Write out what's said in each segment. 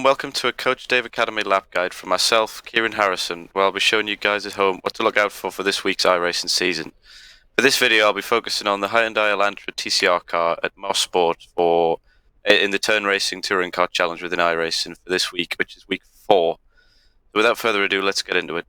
welcome to a Coach Dave Academy lap guide from myself, Kieran Harrison, where I'll be showing you guys at home what to look out for this week's iRacing season. For this video, I'll be focusing on the Hyundai Elantra TCR car at Mosport in the Turn Racing Touring Car Challenge within iRacing for this week, which is week 4. So without further ado, let's get into it.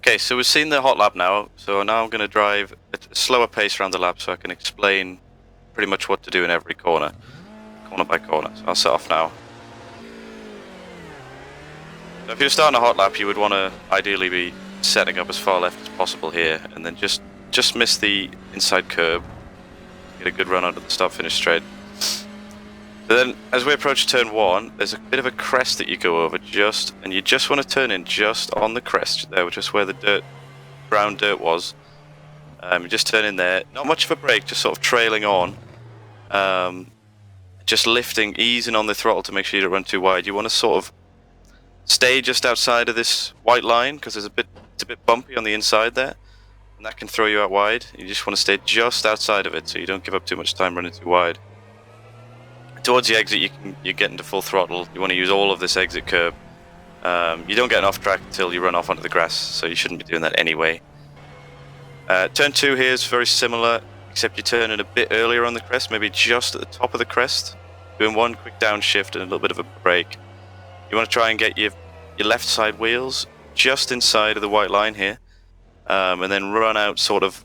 Okay, so we've seen the hot lap now, so now I'm going to drive at a slower pace around the lap so I can explain pretty much what to do in every corner by corner. So I'll set off now. So if you're starting a hot lap, you would want to ideally be setting up as far left as possible here, and then just miss the inside curb, get a good run under the start-finish straight. So then, as we approach turn 1, there's a bit of a crest that you go over and you just want to turn in just on the crest there, just where the brown dirt was. You just turn in there, not much of a brake, just sort of trailing on, just lifting, easing on the throttle to make sure you don't run too wide. You want to sort of stay just outside of this white line because it's a bit bumpy on the inside there, and that can throw you out wide. You just want to stay just outside of it so you don't give up too much time running too wide. Towards the exit, you get into full throttle. You want to use all of this exit curb. You don't get an off track until you run off onto the grass, so you shouldn't be doing that anyway. Turn 2 here is very similar, except you turn in a bit earlier on the crest, maybe just at the top of the crest, doing one quick downshift and a little bit of a brake. You want to try and get your left side wheels just inside of the white line here, and then run out sort of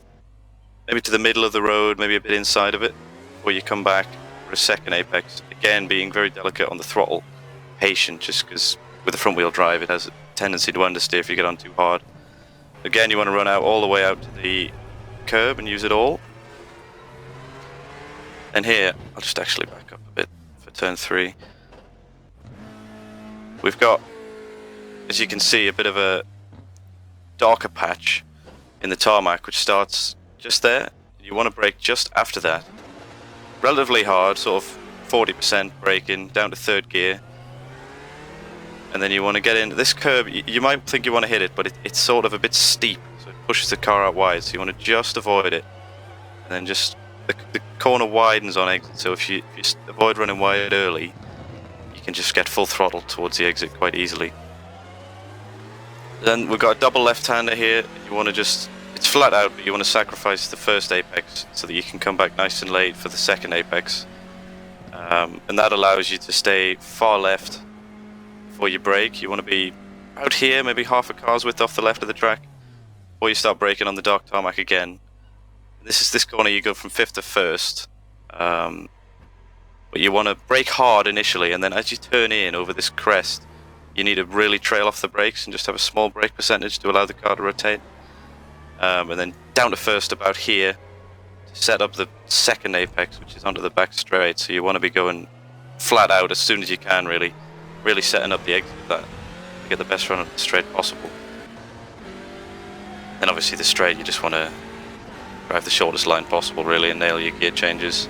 maybe to the middle of the road, maybe a bit inside of it, before you come back for a second apex. Again, being very delicate on the throttle, patient, just because with the front wheel drive it has a tendency to understeer if you get on too hard. Again, you want to run out all the way out to the curb and use it all. And here, I'll just actually back up a bit for turn 3. We've got, as you can see, a bit of a darker patch in the tarmac which starts just there. You want to brake just after that. Relatively hard, sort of 40% braking down to 3rd gear, and then you want to get into this curb. You might think you want to hit it, but it's sort of a bit steep, so it pushes the car out wide, so you want to just avoid it, and then just the corner widens on exit, so if you avoid running wide early, you can just get full throttle towards the exit quite easily. Then we've got a double left-hander here. You want to just, it's flat out, but you want to sacrifice the first apex so that you can come back nice and late for the second apex. And that allows you to stay far left before you brake. You want to be out here, maybe half a car's width off the left of the track, before you start braking on the dark tarmac again. This corner you go from 5th to 1st. But you want to brake hard initially, and then as you turn in over this crest, you need to really trail off the brakes and just have a small brake percentage to allow the car to rotate. And then down to 1st about here to set up the second apex, which is onto the back straight. So you want to be going flat out as soon as you can, really setting up the exit of that to get the best run on the straight possible. And obviously the straight, you just want to drive the shortest line possible really and nail your gear changes.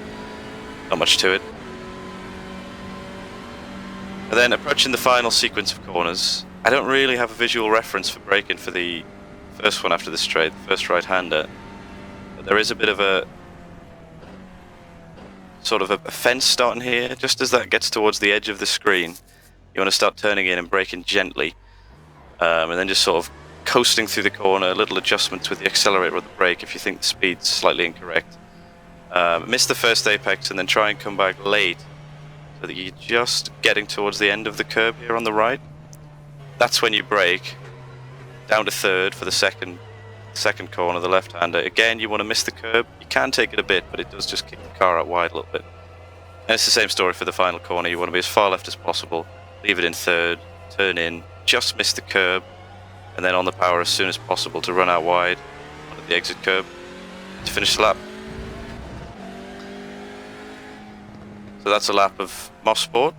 Not much to it. And then approaching the final sequence of corners, I don't really have a visual reference for braking for the first one after the straight, the first right-hander. But there is a bit of a sort of a fence starting here. Just as that gets towards the edge of the screen, you want to start turning in and braking gently. And then just sort of coasting through the corner, little adjustments with the accelerator or the brake if you think the speed's slightly incorrect. Miss the first apex and then try and come back late so that you're just getting towards the end of the curb here on the right. That's when you brake down to third for the second corner, the left-hander. Again, you want to miss the curb. You can take it a bit, but it does just kick the car out wide a little bit. And it's the same story for the final corner. You want to be as far left as possible, leave it in third, turn in, just miss the curb, and then on the power as soon as possible to run out wide onto the exit curb to finish the lap. So that's a lap of Mosport.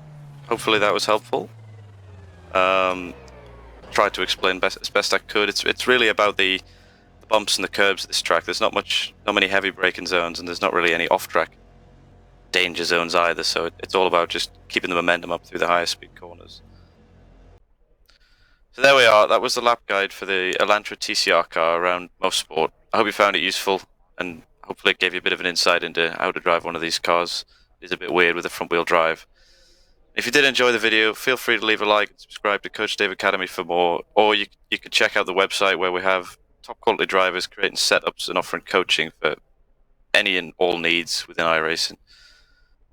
Hopefully that was helpful. Tried to explain as best I could. It's really about the bumps and the curbs at this track. There's not many heavy braking zones, and there's not really any off-track danger zones either. So it's all about just keeping the momentum up through the higher speed corners. So there we are. That was the lap guide for the Elantra TCR car around Mosport. I hope you found it useful, and hopefully it gave you a bit of an insight into how to drive one of these cars. It is a bit weird with the front-wheel drive. If you did enjoy the video, feel free to leave a like and subscribe to Coach Dave Academy for more, or you could check out the website where we have top quality drivers creating setups and offering coaching for any and all needs within iRacing.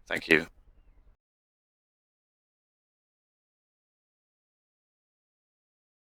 Thank you.